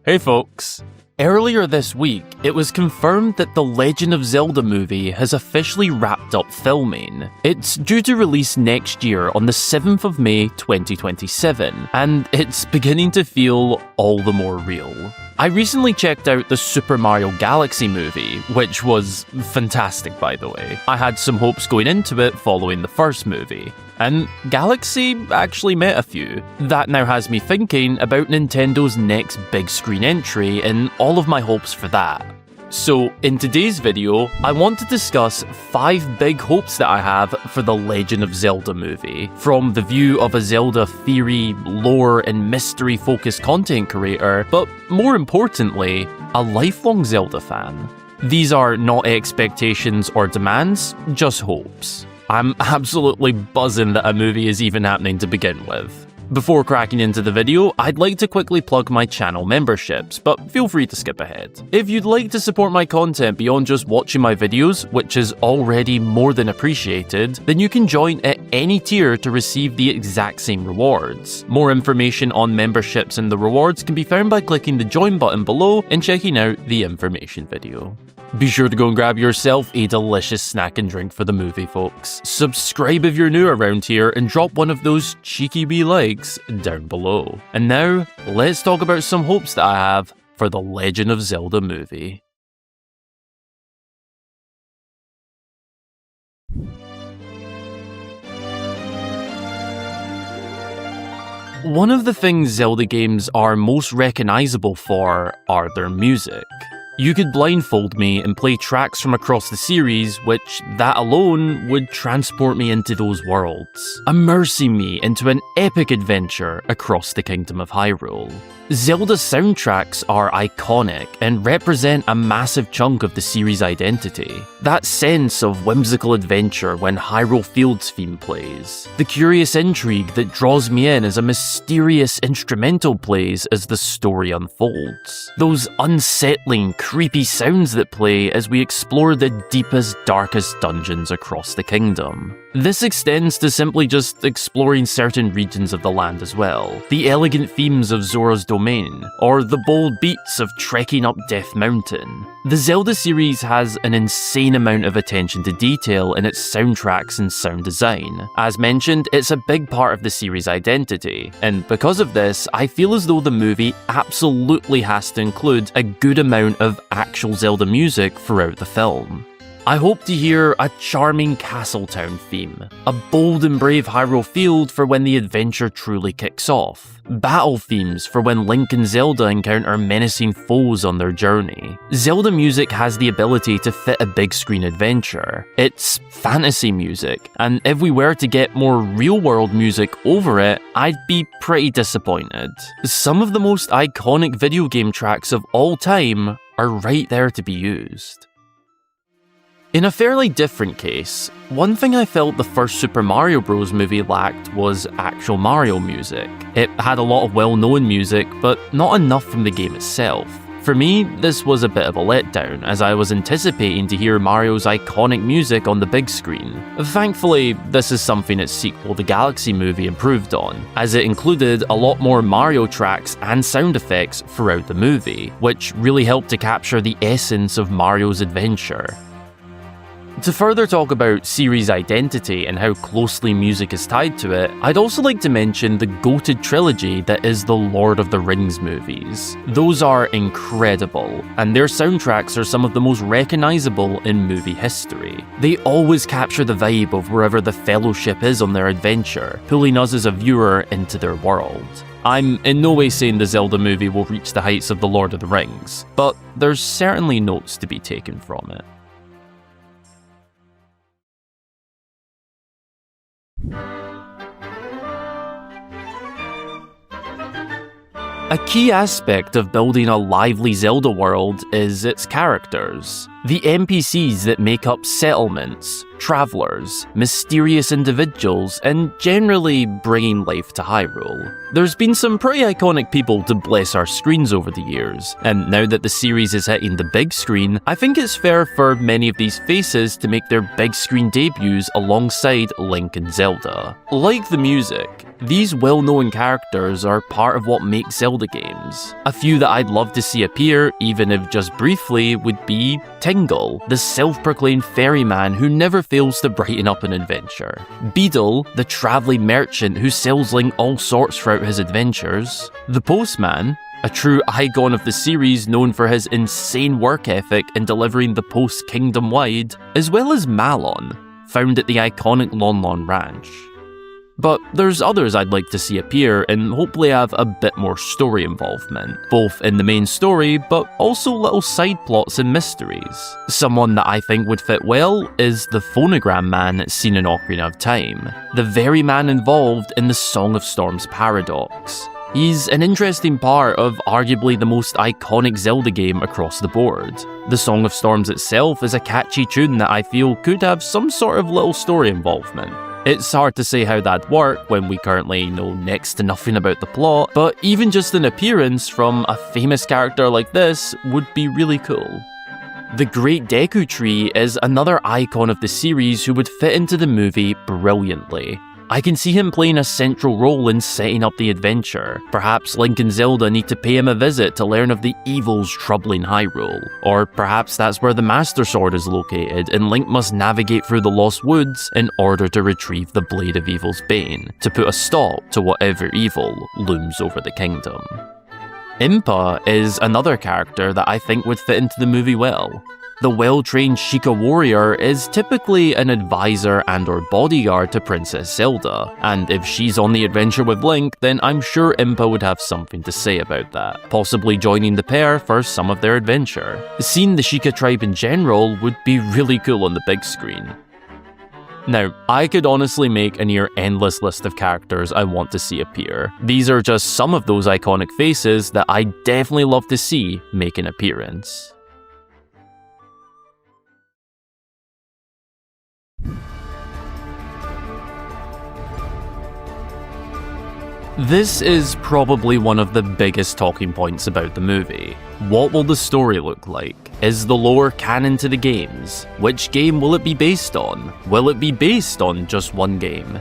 Hey folks! Earlier this week, it was confirmed that the Legend of Zelda movie has officially wrapped up filming. It's due to release next year on the 7th of May 2027, and it's beginning to feel all the more real. I recently checked out the Super Mario Galaxy movie, which was fantastic by the way. I had some hopes going into it following the first movie. And Galaxy actually met a few. That now has me thinking about Nintendo's next big screen entry and all of my hopes for that. So, in today's video, I want to discuss 5 big hopes that I have for the Legend of Zelda movie, from the view of a Zelda theory, lore, and mystery-focused content creator, but more importantly, a lifelong Zelda fan. These are not expectations or demands, just hopes. I'm absolutely buzzing that a movie is even happening to begin with. Before cracking into the video, I'd like to quickly plug my channel memberships, but feel free to skip ahead. If you'd like to support my content beyond just watching my videos, which is already more than appreciated, then you can join at any tier to receive the exact same rewards. More information on memberships and the rewards can be found by clicking the join button below and checking out the information video. Be sure to go and grab yourself a delicious snack and drink for the movie, folks. Subscribe if you're new around here and drop one of those cheeky wee likes down below. And now, let's talk about some hopes that I have for the Legend of Zelda movie. One of the things Zelda games are most recognizable for are their music. You could blindfold me and play tracks from across the series, which that alone would transport me into those worlds, immersing me into an epic adventure across the Kingdom of Hyrule. Zelda's soundtracks are iconic and represent a massive chunk of the series' identity. That sense of whimsical adventure when Hyrule Field's theme plays, the curious intrigue that draws me in as a mysterious instrumental plays as the story unfolds, those unsettling, creepy sounds that play as we explore the deepest, darkest dungeons across the kingdom. This extends to simply just exploring certain regions of the land as well. The elegant themes of Zora's Domain, or the bold beats of trekking up Death Mountain. The Zelda series has an insane amount of attention to detail in its soundtracks and sound design. As mentioned, it's a big part of the series' identity, and because of this, I feel as though the movie absolutely has to include a good amount of actual Zelda music throughout the film. I hope to hear a charming Castletown theme, a bold and brave Hyrule Field for when the adventure truly kicks off, battle themes for when Link and Zelda encounter menacing foes on their journey. Zelda music has the ability to fit a big screen adventure. It's fantasy music, and if we were to get more real-world music over it, I'd be pretty disappointed. Some of the most iconic video game tracks of all time are right there to be used. In a fairly different case, one thing I felt the first Super Mario Bros. Movie lacked was actual Mario music. It had a lot of well-known music, but not enough from the game itself. For me, this was a bit of a letdown, as I was anticipating to hear Mario's iconic music on the big screen. Thankfully, this is something its sequel, the Galaxy movie, improved on, as it included a lot more Mario tracks and sound effects throughout the movie, which really helped to capture the essence of Mario's adventure. To further talk about series identity and how closely music is tied to it, I'd also like to mention the goated trilogy that is the Lord of the Rings movies. Those are incredible, and their soundtracks are some of the most recognizable in movie history. They always capture the vibe of wherever the Fellowship is on their adventure, pulling us as a viewer into their world. I'm in no way saying the Zelda movie will reach the heights of the Lord of the Rings, but there's certainly notes to be taken from it. A key aspect of building a lively Zelda world is its characters. The NPCs that make up settlements, travelers, mysterious individuals, and generally bringing life to Hyrule. There's been some pretty iconic people to bless our screens over the years, and now that the series is hitting the big screen, I think it's fair for many of these faces to make their big screen debuts alongside Link and Zelda. Like the music, These well-known characters are part of what makes Zelda games. A few that I'd love to see appear, even if just briefly, would be Tingle, the self-proclaimed ferryman who never fails to brighten up an adventure; Beedle, the travelling merchant who sells Link all sorts throughout his adventures; the Postman, a true icon of the series known for his insane work ethic in delivering the post kingdom-wide, as well as Malon, found at the iconic Lon Lon Ranch. But there's others I'd like to see appear and hopefully have a bit more story involvement, both in the main story but also little side plots and mysteries. Someone that I think would fit well is the Phonogram Man seen in Ocarina of Time, the very man involved in the Song of Storms paradox. He's an interesting part of arguably the most iconic Zelda game across the board. The Song of Storms itself is a catchy tune that I feel could have some sort of little story involvement. It's hard to say how that'd work when we currently know next to nothing about the plot, but even just an appearance from a famous character like this would be really cool. The Great Deku Tree is another icon of the series who would fit into the movie brilliantly. I can see him playing a central role in setting up the adventure. Perhaps Link and Zelda need to pay him a visit to learn of the evils troubling Hyrule. Or perhaps that's where the Master Sword is located and Link must navigate through the Lost Woods in order to retrieve the Blade of Evil's Bane, to put a stop to whatever evil looms over the kingdom. Impa is another character that I think would fit into the movie well. The well-trained Sheikah warrior is typically an advisor and/or bodyguard to Princess Zelda, and if she's on the adventure with Link, then I'm sure Impa would have something to say about that, possibly joining the pair for some of their adventure. Seeing the Sheikah tribe in general would be really cool on the big screen. Now, I could honestly make a near endless list of characters I want to see appear. These are just some of those iconic faces that I definitely love to see make an appearance. This is probably one of the biggest talking points about the movie. What will the story look like? Is the lore canon to the games? Which game will it be based on? Will it be based on just one game?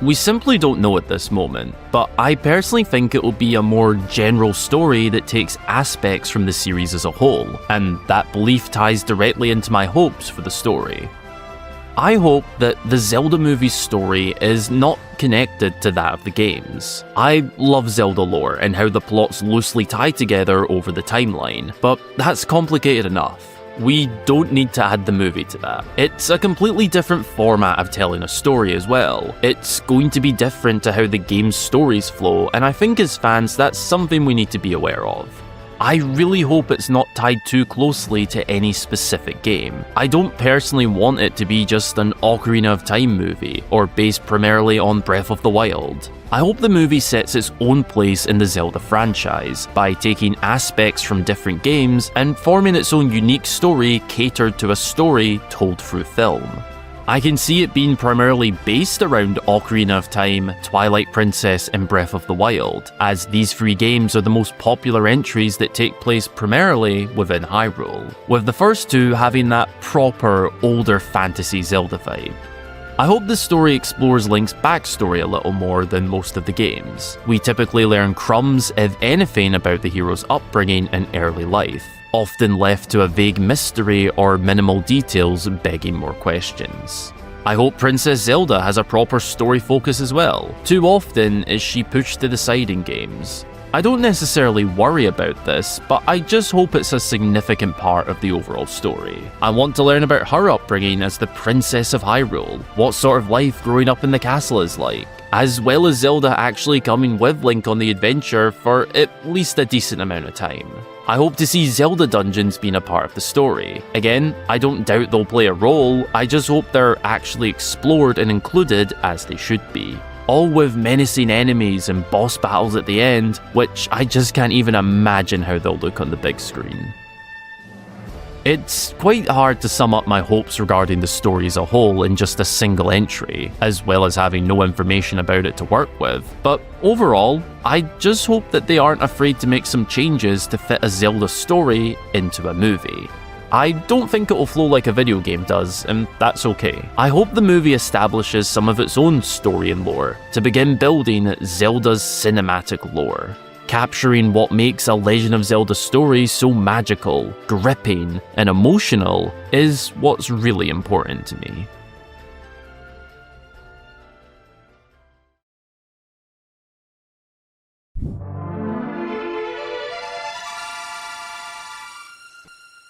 We simply don't know at this moment, but I personally think it will be a more general story that takes aspects from the series as a whole, and that belief ties directly into my hopes for the story. I hope that the Zelda movie's story is not connected to that of the games. I love Zelda lore and how the plots loosely tie together over the timeline, but that's complicated enough. We don't need to add the movie to that. It's a completely different format of telling a story as well. It's going to be different to how the game's stories flow, and I think as fans that's something we need to be aware of. I really hope it's not tied too closely to any specific game. I don't personally want it to be just an Ocarina of Time movie, or based primarily on Breath of the Wild. I hope the movie sets its own place in the Zelda franchise by taking aspects from different games and forming its own unique story catered to a story told through film. I can see it being primarily based around Ocarina of Time, Twilight Princess, and Breath of the Wild, as these three games are the most popular entries that take place primarily within Hyrule, with the first two having that proper, older fantasy Zelda vibe. I hope the story explores Link's backstory a little more than most of the games. We typically learn crumbs, if anything, about the hero's upbringing and early life, often left to a vague mystery or minimal details begging more questions. I hope Princess Zelda has a proper story focus as well. Too often is she pushed to the side in games. I don't necessarily worry about this, but I just hope it's a significant part of the overall story. I want to learn about her upbringing as the Princess of Hyrule, what sort of life growing up in the castle is like, as well as Zelda actually coming with Link on the adventure for at least a decent amount of time. I hope to see Zelda dungeons being a part of the story. Again, I don't doubt they'll play a role, I just hope they're actually explored and included as they should be. All with menacing enemies and boss battles at the end, which I just can't even imagine how they'll look on the big screen. It's quite hard to sum up my hopes regarding the story as a whole in just a single entry, as well as having no information about it to work with, but overall, I just hope that they aren't afraid to make some changes to fit a Zelda story into a movie. I don't think it'll flow like a video game does, and that's okay. I hope the movie establishes some of its own story and lore to begin building Zelda's cinematic lore. Capturing what makes a Legend of Zelda story so magical, gripping, and emotional is what's really important to me.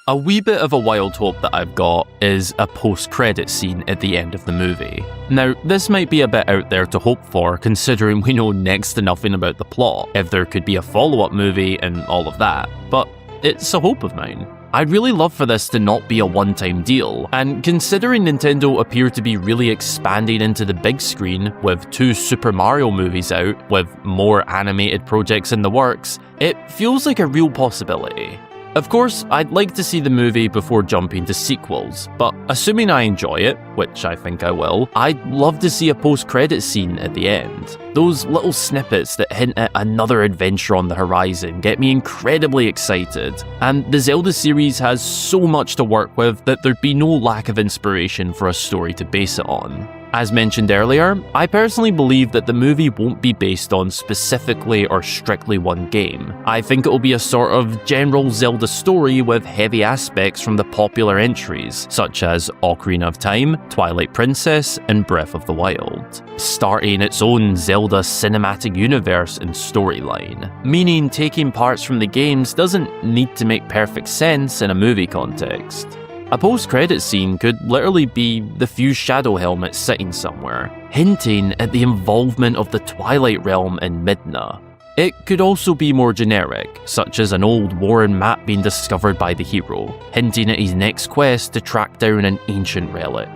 A wee bit of a wild hope that I've got is a post-credit scene at the end of the movie. Now, this might be a bit out there to hope for, considering we know next to nothing about the plot, if there could be a follow-up movie and all of that, but it's a hope of mine. I'd really love for this to not be a one-time deal, and considering Nintendo appear to be really expanding into the big screen with 2 Super Mario movies out, with more animated projects in the works, it feels like a real possibility. Of course, I'd like to see the movie before jumping to sequels, but assuming I enjoy it, which I think I will, I'd love to see a post-credit scene at the end. Those little snippets that hint at another adventure on the horizon get me incredibly excited, and the Zelda series has so much to work with that there'd be no lack of inspiration for a story to base it on. As mentioned earlier, I personally believe that the movie won't be based on specifically or strictly one game. I think it will be a sort of general Zelda story with heavy aspects from the popular entries, such as Ocarina of Time, Twilight Princess, and Breath of the Wild, starting its own Zelda cinematic universe and storyline, meaning taking parts from the games doesn't need to make perfect sense in a movie context. A post-credit scene could literally be the fused shadow helmet sitting somewhere, hinting at the involvement of the Twilight Realm in Midna. It could also be more generic, such as an old worn map being discovered by the hero, hinting at his next quest to track down an ancient relic.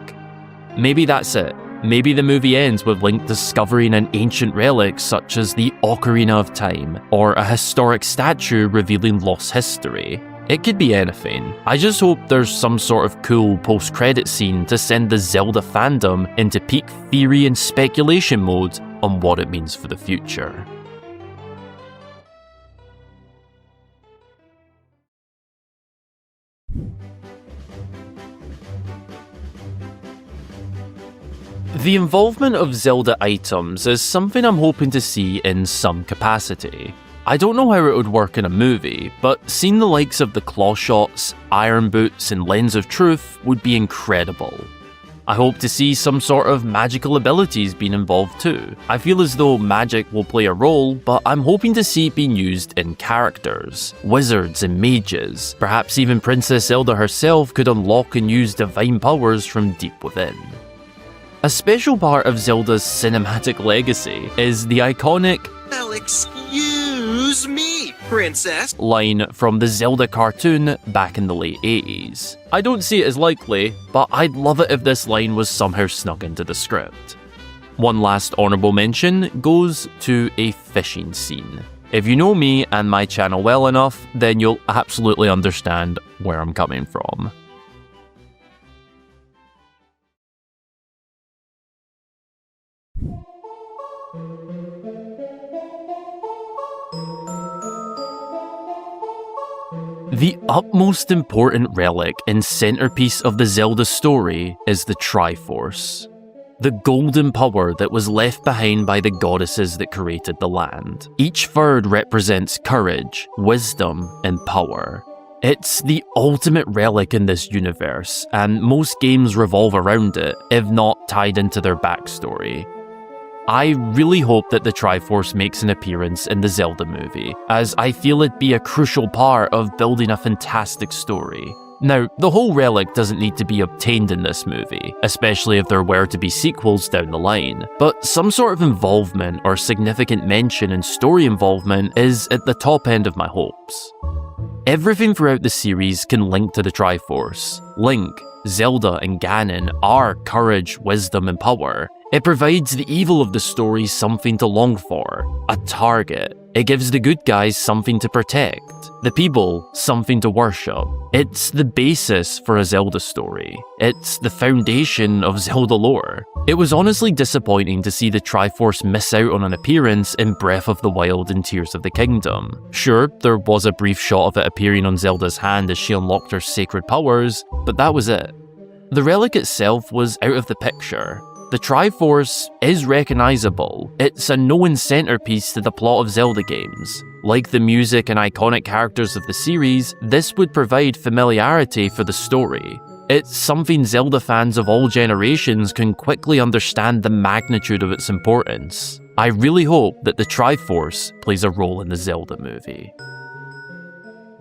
Maybe that's it. Maybe the movie ends with Link discovering an ancient relic such as the Ocarina of Time, or a historic statue revealing lost history. It could be anything. I just hope there's some sort of cool post-credit scene to send the Zelda fandom into peak theory and speculation mode on what it means for the future. The involvement of Zelda items is something I'm hoping to see in some capacity. I don't know how it would work in a movie, but seeing the likes of the claw shots, iron boots, and lens of truth would be incredible. I hope to see some sort of magical abilities being involved too. I feel as though magic will play a role, but I'm hoping to see it being used in characters, wizards and mages. Perhaps even Princess Zelda herself could unlock and use divine powers from deep within. A special part of Zelda's cinematic legacy is the iconic "Well, excuse me, princess," line from the Zelda cartoon back in the late 80s. I don't see it as likely, but I'd love it if this line was somehow snuck into the script. One last honourable mention goes to a fishing scene. If you know me and my channel well enough, then you'll absolutely understand where I'm coming from. The utmost important relic and centerpiece of the Zelda story is the Triforce, the golden power that was left behind by the goddesses that created the land. Each third represents courage, wisdom, and power. It's the ultimate relic in this universe, and most games revolve around it, if not tied into their backstory. I really hope that the Triforce makes an appearance in the Zelda movie, as I feel it'd be a crucial part of building a fantastic story. Now, the whole relic doesn't need to be obtained in this movie, especially if there were to be sequels down the line, but some sort of involvement or significant mention and story involvement is at the top end of my hopes. Everything throughout the series can link to the Triforce. Link, Zelda, and Ganon are courage, wisdom, and power. It provides the evil of the story something to long for, a target. It gives the good guys something to protect, the people something to worship. It's the basis for a Zelda story. It's the foundation of Zelda lore. It was honestly disappointing to see the Triforce miss out on an appearance in Breath of the Wild and Tears of the Kingdom. Sure, there was a brief shot of it appearing on Zelda's hand as she unlocked her sacred powers, but that was it. The relic itself was out of the picture. The Triforce is recognisable. It's a known centrepiece to the plot of Zelda games. Like the music and iconic characters of the series, this would provide familiarity for the story. It's something Zelda fans of all generations can quickly understand the magnitude of its importance. I really hope that the Triforce plays a role in the Zelda movie.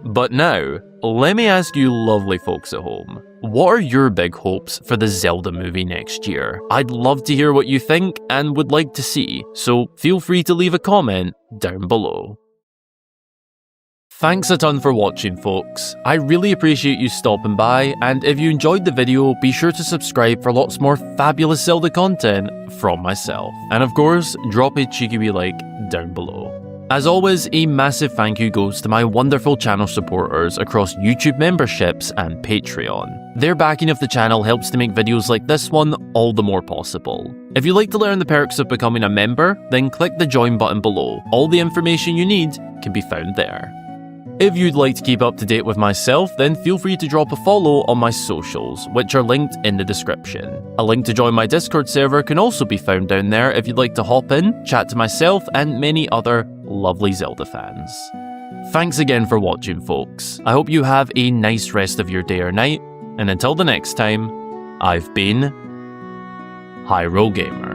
But now, let me ask you lovely folks at home, what are your big hopes for the Zelda movie next year? I'd love to hear what you think and would like to see, so feel free to leave a comment down below. Thanks a ton for watching, folks. I really appreciate you stopping by, and if you enjoyed the video, be sure to subscribe for lots more fabulous Zelda content from myself. And of course, drop a cheeky wee like down below. As always, a massive thank you goes to my wonderful channel supporters across YouTube memberships and Patreon. Their backing of the channel helps to make videos like this one all the more possible. If you'd like to learn the perks of becoming a member, then click the join button below. All the information you need can be found there. If you'd like to keep up to date with myself, then feel free to drop a follow on my socials, which are linked in the description. A link to join my Discord server can also be found down there if you'd like to hop in, chat to myself and many other lovely Zelda fans. Thanks again for watching, folks. I hope you have a nice rest of your day or night, and until the next time, I've been Hyrule Gamer.